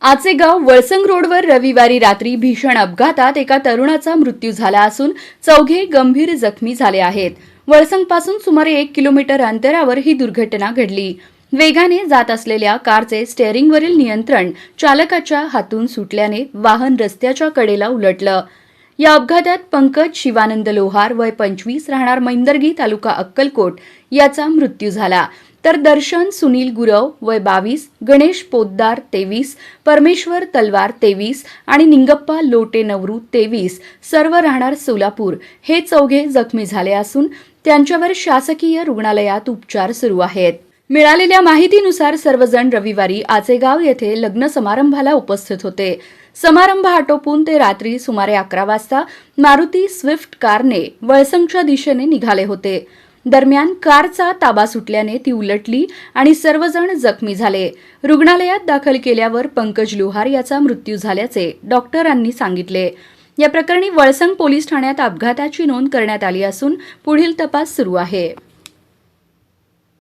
आचेगाव वळसंग रोडवर रविवारी रात्री भीषण अपघातात एका तरुणाचा मृत्यू झाला असून चौघे गंभीर जखमी झाले आहेत. वळसंगपासून सुमारे 1 किलोमीटर अंतरावर ही दुर्घटना घडली. वेगाने जात असलेल्या कारचे स्टेअरिंगवरील नियंत्रण चालकाच्या हातून सुटल्याने वाहन रस्त्याच्या कडेला उलटलं. या अपघातात पंकज शिवानंद लोहार वय 25 राहणार मैंदर्गी तालुका अक्कलकोट याचा मृत्यू झाला. तर दर्शन सुनील गुरव वय 22, गणेश पोद्दार 23, परमेश्वर तलवार 23 आणि निंगप्पा लोटे नवरू 23 सर्व राहणार सोलापूर हे चौघे जखमी झाले असून त्यांच्यावर शासकीय रुग्णालयात उपचार सुरू आहेत. मिळालेल्या माहितीनुसार सर्वजण रविवारी आचेगाव येथे लग्न समारंभाला उपस्थित होते. समारंभ आटोपून ते रात्री सुमारे 11 वाजता मारुती स्विफ्ट कारने वळसंगच्या दिशेने निघाले होते. दरम्यान कारचा ताबा सुटल्याने ती उलटली आणि सर्वजण जखमी झाले. रुग्णालयात दाखल केल्यावर पंकज लोहार याचा मृत्यू झाल्याचे डॉक्टरांनी सांगितले. या प्रकरणी वळसंग पोलीस ठाण्यात अपघाताची नोंद करण्यात आली असून पुढील तपास सुरू आहे.